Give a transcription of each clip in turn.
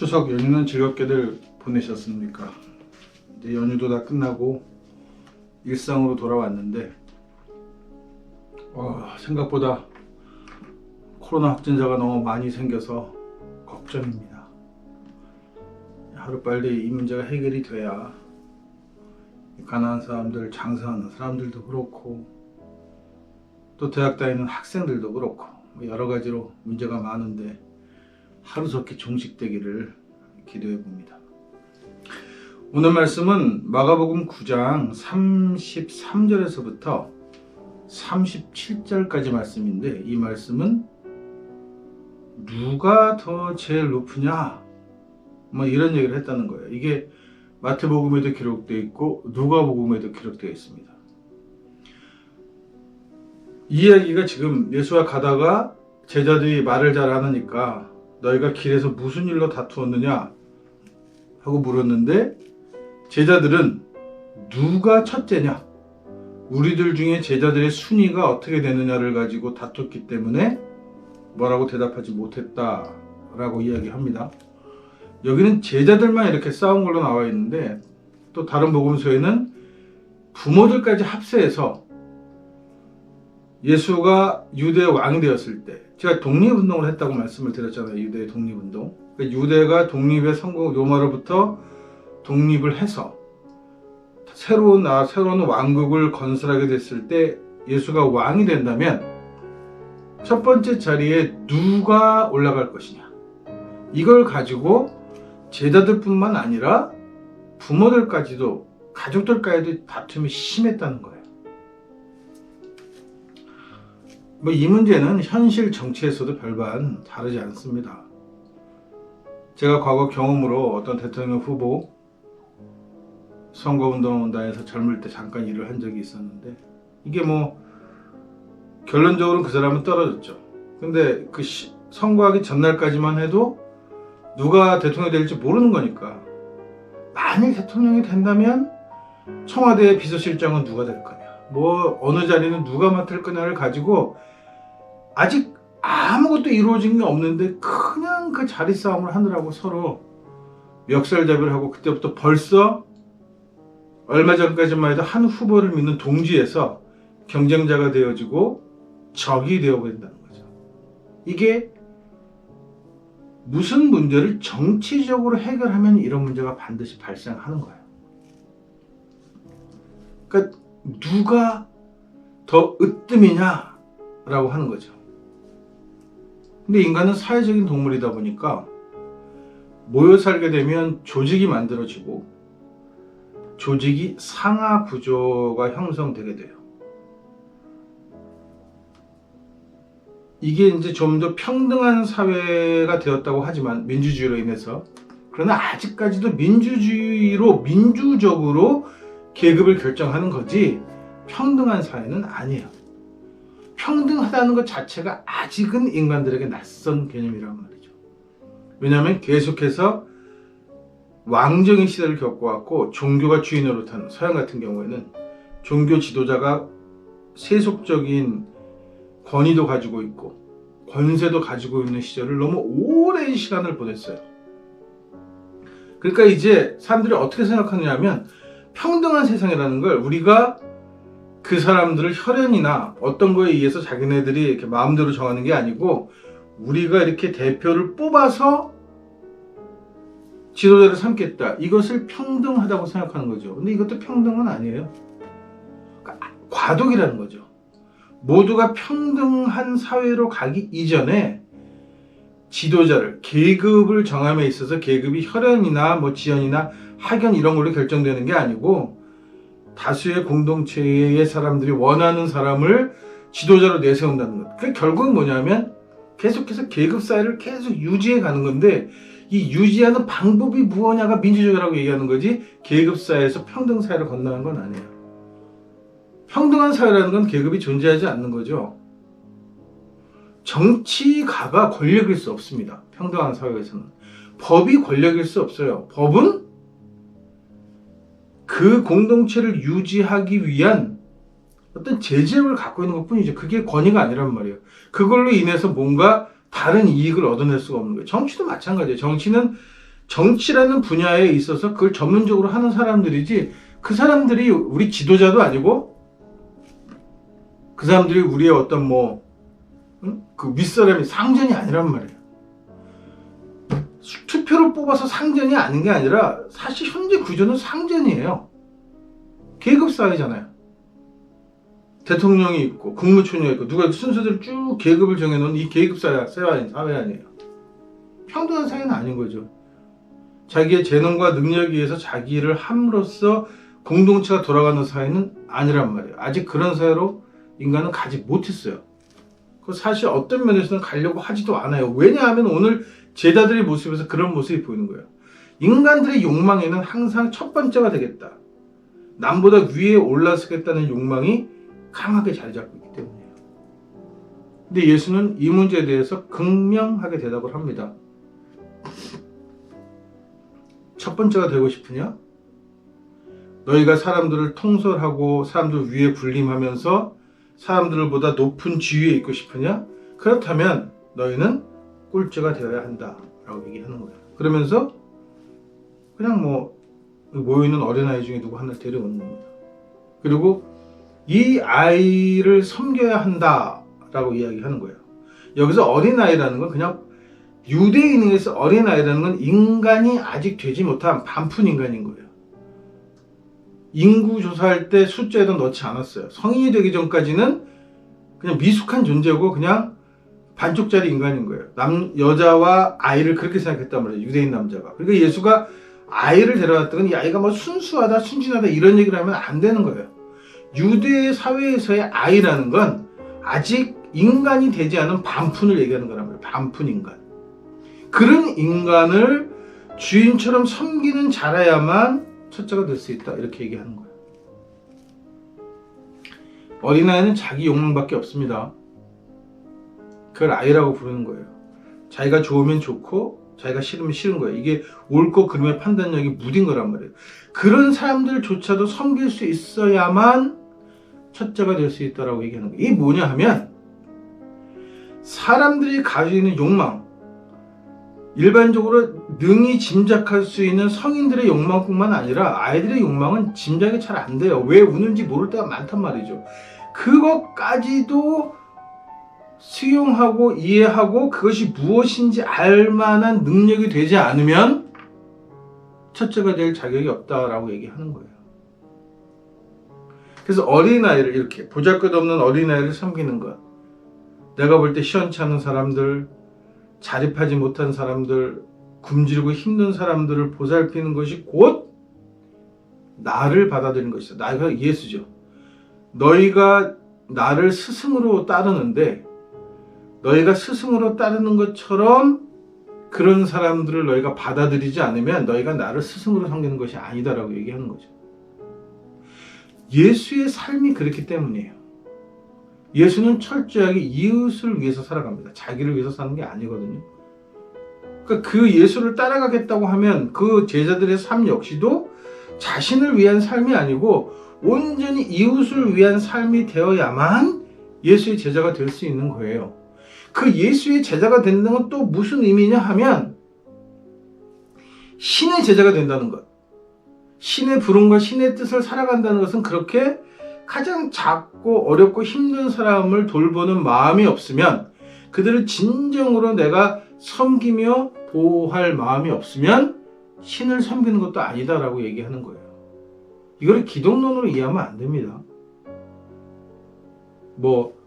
추석 연휴는 즐겁게들 보내셨습니까? 이제 연휴도 다 끝나고 일상으로 돌아왔는데 생각보다 코로나 확진자가 너무 많이 생겨서 걱정입니다. 하루빨리 이 문제가 해결이 돼야 가난한 사람들, 장사하는 사람들도 그렇고 또 대학 다니는 학생들도 그렇고 여러 가지로 문제가 많은데 하루속히 종식되기를 기도해 봅니다. 오늘 말씀은 마가복음 9장 33절에서부터 37절까지 말씀인데, 이 말씀은 누가 더 제일 높으냐 이런 얘기를 했다는 거예요. 이게 마태복음에도 기록되어 있고 누가복음에도 기록되어 있습니다. 이 이야기가 지금 예수와 가다가 제자들이 말을 잘 안 하니까 너희가 길에서 무슨 일로 다투었느냐 하고 물었는데, 제자들은 누가 첫째냐, 우리들 중에 제자들의 순위가 어떻게 되느냐를 가지고 다퉜기 때문에 뭐라고 대답하지 못했다라고 이야기합니다. 여기는 제자들만 이렇게 싸운 걸로 나와 있는데, 또 다른 복음서에는 부모들까지 합세해서 예수가 유대 왕이 되었을 때, 제가 독립운동을 했다고 말씀을 드렸잖아요. 유대 독립운동. 유대가 독립의 성공, 로마로부터 독립을 해서 새로운 왕국을 건설하게 됐을 때 예수가 왕이 된다면 첫 번째 자리에 누가 올라갈 것이냐, 이걸 가지고 제자들뿐만 아니라 부모들까지도, 가족들까지도 다툼이 심했다는 거예요. 이 문제는 현실 정치에서도 별반 다르지 않습니다. 제가 과거 경험으로 어떤 대통령 후보 선거운동단에서 젊을 때 잠깐 일을 한 적이 있었는데, 이게 결론적으로는 그 사람은 떨어졌죠. 근데 그 선거하기 전날까지만 해도 누가 대통령이 될지 모르는 거니까, 만일 대통령이 된다면 청와대 비서실장은 누가 될 거냐, 어느 자리는 누가 맡을 거냐를 가지고 아직 아무것도 이루어진 게 없는데 그냥 그 자리 싸움을 하느라고 서로 멱살잡이를 하고, 그때부터 벌써 얼마 전까지만 해도 한 후보를 믿는 동지에서 경쟁자가 되어지고 적이 되어버린다는 거죠. 이게 무슨 문제를 정치적으로 해결하면 이런 문제가 반드시 발생하는 거예요. 그러니까 누가 더 으뜸이냐라고 하는 거죠. 근데 인간은 사회적인 동물이다 보니까 모여 살게 되면 조직이 만들어지고 조직이 상하 구조가 형성되게 돼요. 이게 이제 좀 더 평등한 사회가 되었다고 하지만, 민주주의로 인해서, 그러나 아직까지도 민주적으로 계급을 결정하는 거지 평등한 사회는 아니에요. 평등하다는 것 자체가 아직은 인간들에게 낯선 개념이란 말이죠. 왜냐하면 계속해서 왕정의 시대를 겪어왔고, 종교가 주인 노릇하는 서양 같은 경우에는 종교 지도자가 세속적인 권위도 가지고 있고 권세도 가지고 있는 시절을 너무 오랜 시간을 보냈어요. 그러니까 이제 사람들이 어떻게 생각하느냐면, 평등한 세상이라는 걸 우리가 그 사람들을 혈연이나 어떤 거에 의해서 자기네들이 이렇게 마음대로 정하는 게 아니고, 우리가 이렇게 대표를 뽑아서 지도자를 삼겠다, 이것을 평등하다고 생각하는 거죠. 근데 이것도 평등은 아니에요. 그러니까 과도기라는 거죠. 모두가 평등한 사회로 가기 이전에 지도자를, 계급을 정함에 있어서 계급이 혈연이나 지연이나 학연 이런 걸로 결정되는 게 아니고, 다수의 공동체의 사람들이 원하는 사람을 지도자로 내세운다는 것. 그게 결국은 뭐냐면 계속해서 계급 사회를 계속 유지해 가는 건데, 이 유지하는 방법이 무엇냐가 민주주의라고 얘기하는 거지, 계급 사회에서 평등 사회를 건너는 건 아니에요. 평등한 사회라는 건 계급이 존재하지 않는 거죠. 정치가가 권력일 수 없습니다. 평등한 사회에서는 법이 권력일 수 없어요. 법은 그 공동체를 유지하기 위한 어떤 제재력을 갖고 있는 것 뿐이죠. 그게 권위가 아니란 말이에요. 그걸로 인해서 뭔가 다른 이익을 얻어낼 수가 없는 거예요. 정치도 마찬가지예요. 정치는 정치라는 분야에 있어서 그걸 전문적으로 하는 사람들이지, 그 사람들이 우리 지도자도 아니고, 그 사람들이 우리의 어떤 그 윗사람이 상전이 아니란 말이에요. 투표로 뽑아서 상전이 아닌 게 아니라 사실 현재 구조는 상전이에요. 계급사회잖아요. 대통령이 있고 국무총리가 있고 누가 순서대로 쭉 계급을 정해놓은 이 계급사회 아니에요. 평등한 사회는 아닌 거죠. 자기의 재능과 능력에 의해서 자기를 함으로써 공동체가 돌아가는 사회는 아니란 말이에요. 아직 그런 사회로 인간은 가지 못했어요. 사실 어떤 면에서는 가려고 하지도 않아요. 왜냐하면 오늘 제자들의 모습에서 그런 모습이 보이는 거예요. 인간들의 욕망에는 항상 첫 번째가 되겠다, 남보다 위에 올라서겠다는 욕망이 강하게 자리 잡고 있기 때문이에요. 근데 예수는 이 문제에 대해서 극명하게 대답을 합니다. 첫 번째가 되고 싶으냐? 너희가 사람들을 통솔하고 사람들 위에 군림하면서 사람들보다 높은 지위에 있고 싶으냐? 그렇다면 너희는 꼴찌가 되어야 한다 라고 얘기하는 거예요. 그러면서 그냥 모여있는 어린아이 중에 누구 하나를 데려오는 겁니다. 그리고 이 아이를 섬겨야 한다 라고 이야기하는 거예요. 여기서 어린아이라는 건 그냥 유대인에서 어린아이라는 건 인간이 아직 되지 못한 반푼 인간인 거예요. 인구 조사할 때 숫자에도 넣지 않았어요. 성인이 되기 전까지는 그냥 미숙한 존재고 그냥 반쪽짜리 인간인 거예요. 여자와 아이를 그렇게 생각했단 말이에요. 유대인 남자가. 그러니까 예수가 아이를 데려왔던 건 이 아이가 순수하다, 순진하다 이런 얘기를 하면 안 되는 거예요. 유대 사회에서의 아이라는 건 아직 인간이 되지 않은 반푼을 얘기하는 거란 말이에요. 반푼 인간. 그런 인간을 주인처럼 섬기는 자라야만 첫째가 될 수 있다, 이렇게 얘기하는 거예요. 어린아이는 자기 욕망밖에 없습니다. 그걸 아이라고 부르는 거예요. 자기가 좋으면 좋고 자기가 싫으면 싫은 거예요. 이게 옳고 그름의 판단력이 무딘 거란 말이에요. 그런 사람들조차도 섬길 수 있어야만 첫째가 될 수 있다라고 얘기하는 거예요. 이게 뭐냐 하면, 사람들이 가지고 있는 욕망, 일반적으로 능히 짐작할 수 있는 성인들의 욕망뿐만 아니라 아이들의 욕망은 짐작이 잘 안 돼요. 왜 우는지 모를 때가 많단 말이죠. 그것까지도 수용하고 이해하고 그것이 무엇인지 알만한 능력이 되지 않으면 첫째가 될 자격이 없다라고 얘기하는 거예요. 그래서 어린아이를, 이렇게 보잘것없는 어린아이를 섬기는 것, 내가 볼 때 시원찮은 사람들, 자립하지 못한 사람들, 굶주리고 힘든 사람들을 보살피는 것이 곧 나를 받아들이는 것이다. 나가 예수죠. 너희가 나를 스승으로 따르는데, 너희가 스승으로 따르는 것처럼 그런 사람들을 너희가 받아들이지 않으면 너희가 나를 스승으로 섬기는 것이 아니다라고 얘기하는 거죠. 예수의 삶이 그렇기 때문이에요. 예수는 철저하게 이웃을 위해서 살아갑니다. 자기를 위해서 사는 게 아니거든요. 그러니까 그 예수를 따라가겠다고 하면 그 제자들의 삶 역시도 자신을 위한 삶이 아니고 온전히 이웃을 위한 삶이 되어야만 예수의 제자가 될 수 있는 거예요. 그 예수의 제자가 된다는 건 또 무슨 의미냐 하면, 신의 제자가 된다는 것, 신의 부름과 신의 뜻을 살아간다는 것은 그렇게 가장 작고 어렵고 힘든 사람을 돌보는 마음이 없으면, 그들을 진정으로 내가 섬기며 보호할 마음이 없으면 신을 섬기는 것도 아니다라고 얘기하는 거예요. 이걸 기독론으로 이해하면 안 됩니다.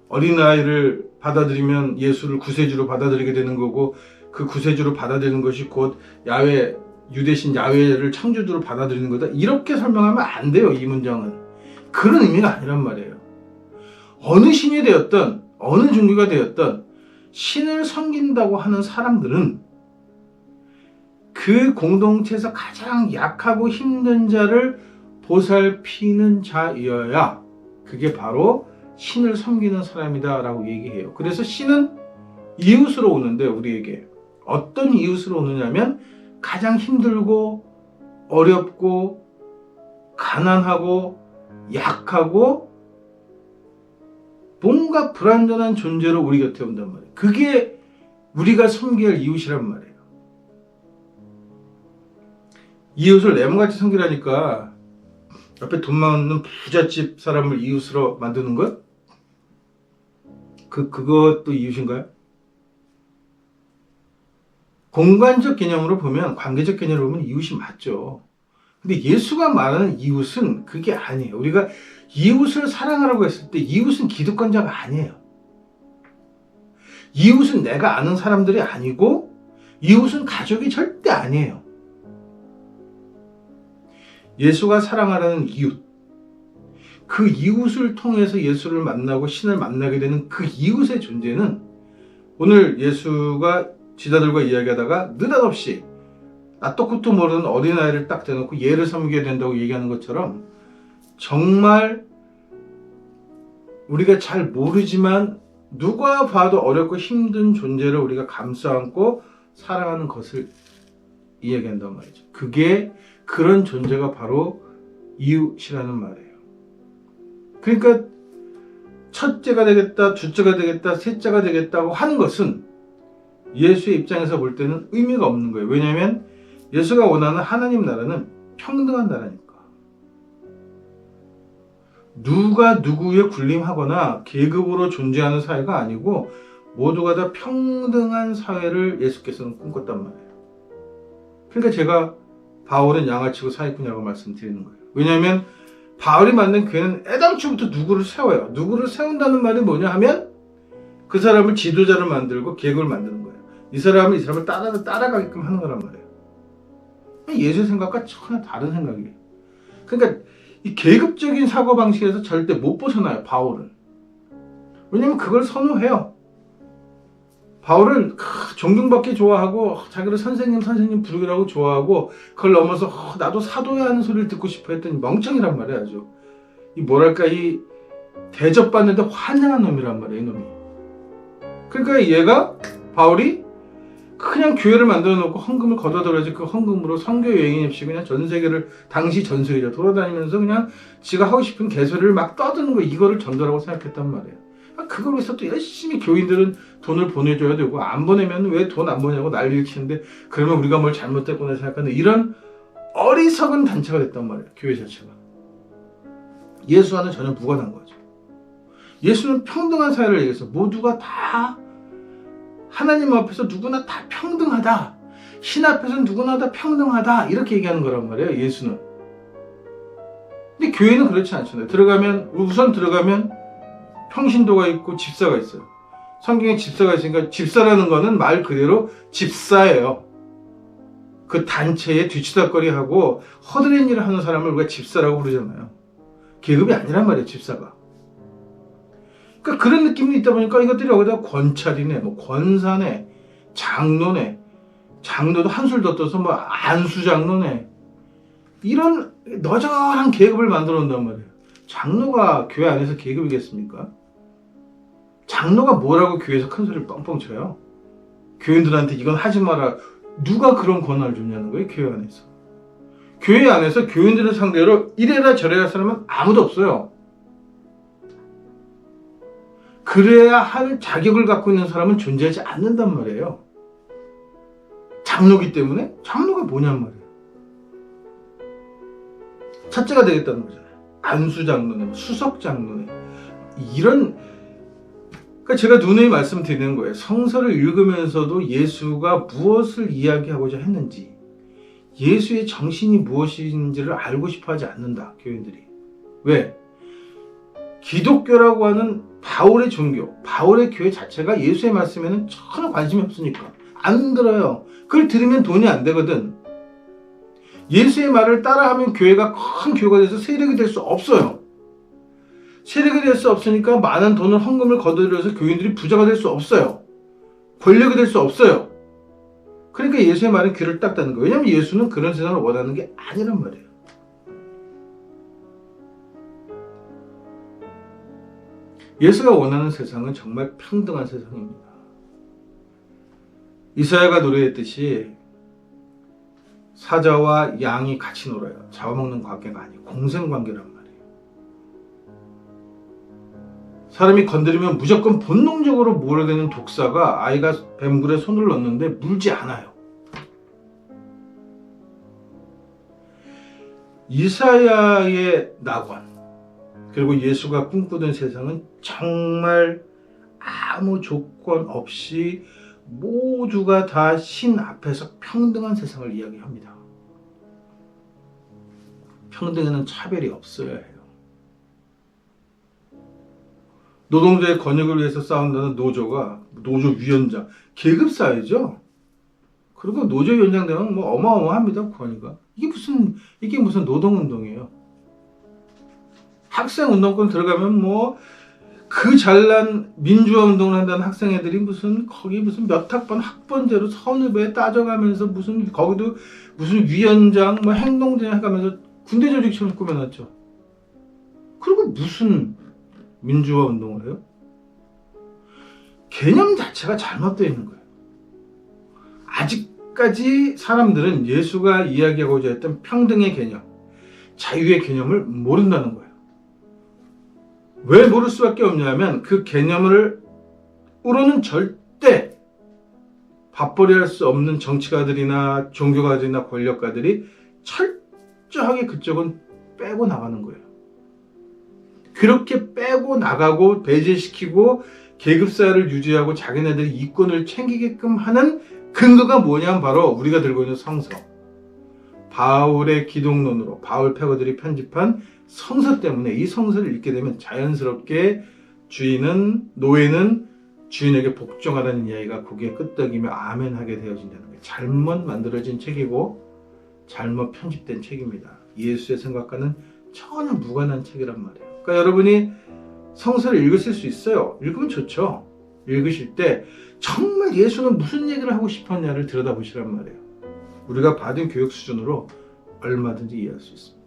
어린아이를 받아들이면 예수를 구세주로 받아들이게 되는 거고, 그 구세주로 받아들이는 것이 곧 야훼, 유대신 야훼를 창조주로 받아들이는 거다, 이렇게 설명하면 안 돼요. 이 문장은 그런 의미가 아니란 말이에요. 어느 신이 되었든 어느 종교가 되었든 신을 섬긴다고 하는 사람들은 그 공동체에서 가장 약하고 힘든 자를 보살피는 자이어야 그게 바로 신을 섬기는 사람이다 라고 얘기해요. 그래서 신은 이웃으로 오는데, 우리에게 어떤 이웃으로 오느냐면 가장 힘들고 어렵고 가난하고 약하고 뭔가 불완전한 존재로 우리 곁에 온단 말이에요. 그게 우리가 섬겨야 할 이웃이란 말이에요. 이웃을 내모같이 섬기라니까 옆에 돈 많은 부잣집 사람을 이웃으로 만드는 것? 그것도 이웃인가요? 공간적 개념으로 보면, 관계적 개념으로 보면 이웃이 맞죠. 근데 예수가 말하는 이웃은 그게 아니에요. 우리가 이웃을 사랑하라고 했을 때 이웃은 기득권자가 아니에요. 이웃은 내가 아는 사람들이 아니고 이웃은 가족이 절대 아니에요. 예수가 사랑하라는 이웃, 그 이웃을 통해서 예수를 만나고 신을 만나게 되는 그 이웃의 존재는, 오늘 예수가 지자들과 이야기하다가 느닷없이 낯도 모르는 어린아이를 딱 대놓고 얘를 섬겨야 된다고 얘기하는 것처럼, 정말 우리가 잘 모르지만 누가 봐도 어렵고 힘든 존재를 우리가 감싸 안고 사랑하는 것을 이야기한단 말이죠. 그런 존재가 바로 이웃이라는 말이에요. 그러니까 첫째가 되겠다, 둘째가 되겠다, 셋째가 되겠다고 하는 것은 예수의 입장에서 볼 때는 의미가 없는 거예요. 왜냐하면 예수가 원하는 하나님 나라는 평등한 나라니까. 누가 누구에 군림하거나 계급으로 존재하는 사회가 아니고 모두가 다 평등한 사회를 예수께서는 꿈꿨단 말이에요. 그러니까 제가 바울은 양아치고 사기꾼이라고 말씀드리는 거예요. 왜냐하면 바울이 만든 교회는 애당초부터 누구를 세워요. 누구를 세운다는 말이 뭐냐 하면 그 사람을 지도자를 만들고 계급을 만드는 거예요. 이 사람을 따라가게끔 하는 거란 말이에요. 예수의 생각과 전혀 다른 생각이에요. 그러니까 이 계급적인 사고방식에서 절대 못 벗어나요, 바울은. 왜냐면 그걸 선호해요. 바울은 존경받기 좋아하고 자기를 선생님 부르기라고 좋아하고, 그걸 넘어서 나도 사도야 하는 소리를 듣고 싶어 했더니 멍청이란 말이야. 아주 이 대접받는데 환장한 놈이란 말이야, 이놈이. 그러니까 바울이 그냥 교회를 만들어 놓고 헌금을 걷어들여야지, 그 헌금으로 선교 여행이 없이 그냥 전 세계를, 당시 전 세계를 돌아다니면서 그냥 지가 하고 싶은 개소리를 막 떠드는 거, 이거를 전도라고 생각했단 말이에요. 그걸 위해서 또 열심히 교인들은 돈을 보내줘야 되고, 안 보내면 왜 돈 안 보내냐고 난리를 치는데, 그러면 우리가 뭘 잘못했구나 생각하는 이런 어리석은 단체가 됐단 말이에요, 교회 자체가. 예수와는 전혀 무관한 거죠. 예수는 평등한 사회를 얘기해서 모두가 다 하나님 앞에서 누구나 다 평등하다, 신 앞에서 누구나 다 평등하다, 이렇게 얘기하는 거란 말이에요, 예수는. 근데 교회는 그렇지 않잖아요. 우선 들어가면 평신도가 있고 집사가 있어요. 성경에 집사가 있으니까, 집사라는 거는 말 그대로 집사예요. 그 단체에 뒤치다거리하고 허드렛 일을 하는 사람을 우리가 집사라고 부르잖아요. 계급이 아니란 말이에요, 집사가. 그러니까 그런 느낌이 있다 보니까 이것들이 여기다 권찰이네, 권사네, 장로네, 장로도 한술 더 떠서 안수장로네, 이런 너저한 계급을 만들어 놓는단 말이에요. 장로가 교회 안에서 계급이겠습니까? 장로가 뭐라고 교회에서 큰 소리를 뻥뻥 쳐요? 교인들한테 이건 하지 마라. 누가 그런 권한을 줬냐는 거예요, 교회 안에서. 교회 안에서 교인들을 상대로 이래라 저래라 사람은 아무도 없어요. 그래야 할 자격을 갖고 있는 사람은 존재하지 않는단 말이에요. 장로기 때문에? 장로가 뭐냔 말이에요. 첫째가 되겠다는 거잖아요. 안수장로네, 수석장로네, 그러니까 제가 누누이 말씀드리는 거예요. 성서를 읽으면서도 예수가 무엇을 이야기하고자 했는지, 예수의 정신이 무엇인지를 알고 싶어 하지 않는다, 교인들이. 왜? 기독교라고 하는 바울의 종교, 바울의 교회 자체가 예수의 말씀에는 전혀 관심이 없으니까 안 들어요. 그걸 들으면 돈이 안 되거든. 예수의 말을 따라하면 교회가 큰 교회가 돼서 세력이 될 수 없어요. 세력이 될 수 없으니까 많은 돈을 헌금을 거둬들여서 교인들이 부자가 될 수 없어요. 권력이 될 수 없어요. 그러니까 예수의 말은 귀를 딱 닫는 거예요. 왜냐하면 예수는 그런 세상을 원하는 게 아니란 말이에요. 예수가 원하는 세상은 정말 평등한 세상입니다. 이사야가 노래했듯이 사자와 양이 같이 놀아요. 잡아먹는 관계가 아니고 공생관계란 말이에요. 사람이 건드리면 무조건 본능적으로 몰아대는 독사가 아이가 뱀굴에 손을 넣는데 물지 않아요. 이사야의 낙원 그리고 예수가 꿈꾸던 세상은 정말 아무 조건 없이 모두가 다 신 앞에서 평등한 세상을 이야기합니다. 평등에는 차별이 없어야 해요. 노동자의 권익을 위해서 싸운다는 노조가 노조위원장, 계급사회죠. 그리고 노조위원장 되면 뭐 어마어마합니다. 권위가. 이게 무슨 노동운동이에요. 학생운동권 들어가면 뭐 그 잘난 민주화 운동을 한다는 학생애들이 무슨 몇 학번 학번제로 선후배 따져가면서 거기도 무슨 위원장 뭐 행동대장 해가면서 군대 조직처럼 꾸며놨죠. 그리고 무슨 민주화 운동을 해요? 개념 자체가 잘못되어 있는 거예요. 아직까지 사람들은 예수가 이야기하고자 했던 평등의 개념, 자유의 개념을 모른다는 거예요. 왜 모를 수밖에 없냐면 그 개념으로는 절대 밥벌이 할 수 없는 정치가들이나 종교가들이나 권력가들이 철저하게 그쪽은 빼고 나가는 거예요. 그렇게 빼고 나가고 배제시키고 계급사회를 유지하고 자기네들이 이권을 챙기게끔 하는 근거가 뭐냐면 바로 우리가 들고 있는 성서. 바울의 기독론으로 바울 패거들이 편집한 성서 때문에 이 성서를 읽게 되면 자연스럽게 노예는 주인에게 복종하라는 이야기가 고개 끄덕이며 아멘하게 되어진다는 거예요. 잘못 만들어진 책이고 잘못 편집된 책입니다. 예수의 생각과는 전혀 무관한 책이란 말이에요. 그러니까 여러분이 성서를 읽으실 수 있어요. 읽으면 좋죠. 읽으실 때 정말 예수는 무슨 얘기를 하고 싶었냐를 들여다보시란 말이에요. 우리가 받은 교육 수준으로 얼마든지 이해할 수 있습니다.